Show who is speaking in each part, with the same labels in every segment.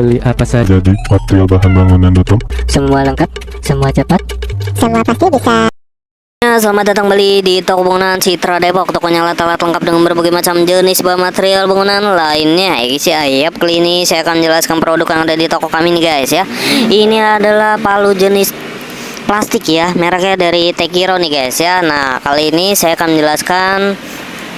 Speaker 1: Beli apa saja
Speaker 2: Jadi material bahan bangunan.com.
Speaker 1: semua lengkap, semua cepat.
Speaker 3: Semua pasti bisa.
Speaker 4: Selamat datang kembali di toko bangunan Citra Depok. Tokonya alat-alat lengkap dengan berbagai macam jenis bahan material bangunan lainnya ya guys ya. Yap, kali ini saya akan menjelaskan produk yang ada di toko kami nih guys ya. Ini adalah palu jenis plastik ya, mereknya dari Tekiro nih guys ya. Nah, kali ini saya akan menjelaskan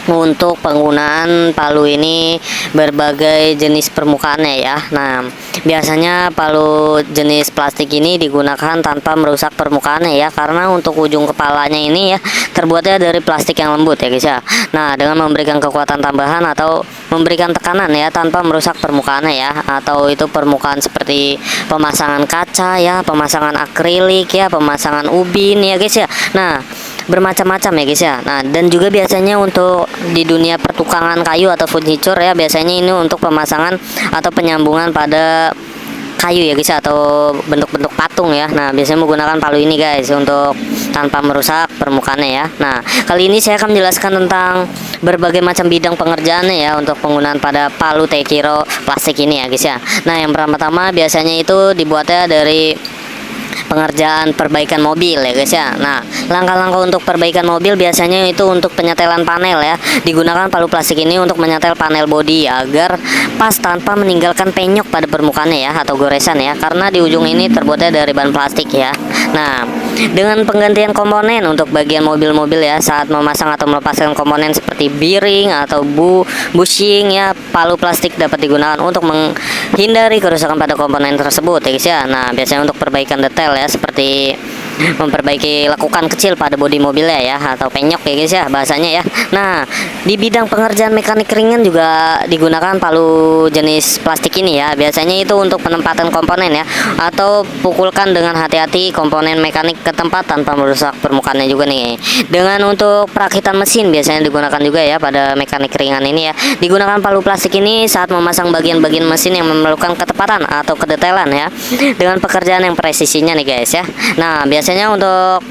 Speaker 4: untuk penggunaan palu ini berbagai jenis permukaannya ya. Nah, biasanya palu jenis plastik ini digunakan tanpa merusak permukaannya ya, karena untuk ujung kepalanya ini ya terbuatnya dari plastik yang lembut ya guys ya. Nah, dengan memberikan kekuatan tambahan atau memberikan tekanan ya tanpa merusak permukaannya ya, atau itu permukaan seperti pemasangan kaca ya, pemasangan akrilik ya, pemasangan ubin ya guys ya. Nah, bermacam-macam ya guys ya. Nah, dan juga biasanya untuk di dunia pertukangan kayu atau furniture ya, biasanya ini untuk pemasangan atau penyambungan pada kayu ya guys ya, atau bentuk-bentuk patung ya. Nah, biasanya menggunakan palu ini guys untuk tanpa merusak permukaannya ya. Nah, kali ini saya akan menjelaskan tentang berbagai macam bidang pengerjaannya ya untuk penggunaan pada palu Tekiro plastik ini ya guys ya. Nah, yang pertama biasanya itu dibuatnya dari pengerjaan perbaikan mobil ya guys ya. Nah, langkah-langkah untuk perbaikan mobil biasanya itu untuk penyetelan panel ya. Digunakan palu plastik ini untuk menyetel panel bodi ya, agar pas tanpa meninggalkan penyok pada permukaannya ya, atau goresan ya, karena di ujung ini terbuatnya dari bahan plastik ya. Nah, dengan penggantian komponen untuk bagian mobil-mobil ya, saat memasang atau melepaskan komponen seperti bearing atau bushing ya, palu plastik dapat digunakan untuk menghindari kerusakan pada komponen tersebut ya guys ya. Nah, biasanya untuk perbaikan detail ya, seperti memperbaiki lekukan kecil pada bodi mobilnya ya, atau penyok ya guys ya bahasanya ya. Nah, di bidang pengerjaan mekanik ringan juga digunakan palu jenis plastik ini ya. Biasanya itu untuk penempatan komponen ya, atau pukulkan dengan hati-hati komponen mekanik ke tempat tanpa merusak permukaannya juga nih. Dengan untuk perakitan mesin biasanya digunakan juga ya pada mekanik ringan ini ya. Digunakan palu plastik ini saat memasang bagian-bagian mesin yang memerlukan ketepatan atau kedetailan ya, dengan pekerjaan yang presisinya nih guys ya. Nah, biasanya untuk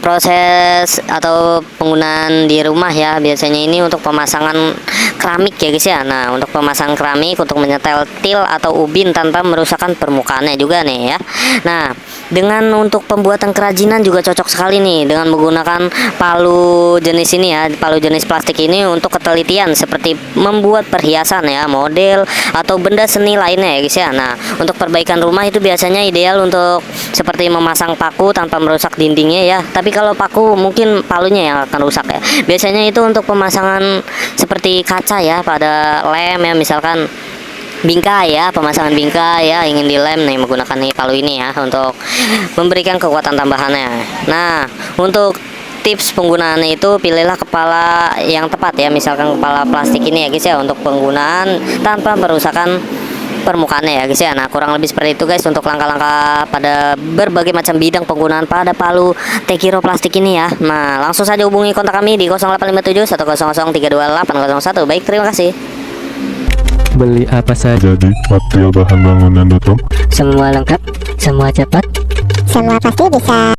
Speaker 4: proses atau penggunaan di rumah ya, biasanya ini untuk pemasangan keramik ya guys ya. Nah, untuk pemasangan keramik untuk menyetel til atau ubin tanpa merusakkan permukaannya juga nih ya. Nah, dengan untuk pembuatan kerajinan juga cocok sekali nih dengan menggunakan palu jenis ini ya, palu jenis plastik ini untuk ketelitian seperti membuat perhiasan ya, model atau benda seni lainnya ya guys ya. Nah, untuk perbaikan rumah itu biasanya ideal untuk seperti memasang paku tanpa merusak dindingnya ya. Tapi kalau paku mungkin palunya yang akan rusak ya. Biasanya itu untuk pemasangan seperti kaca ya pada lem ya, misalkan bingkai ya, pemasangan bingkai ya, ingin dilem nih menggunakan nih palu ini ya untuk memberikan kekuatan tambahannya. Nah, untuk tips penggunaannya itu pilihlah kepala yang tepat ya, misalkan kepala plastik ini ya guys ya, untuk penggunaan tanpa merusakkan permukaannya ya guys ya. Nah, kurang lebih seperti itu guys untuk langkah-langkah pada berbagai macam bidang penggunaan pada palu Tekiro plastik ini ya. Nah, langsung saja hubungi kontak kami di 0857 100 32801. Baik, terima kasih.
Speaker 1: Beli apa saja
Speaker 2: Jadi material bahan bangunan.com.
Speaker 1: semua lengkap, semua cepat.
Speaker 3: Semua pasti bisa.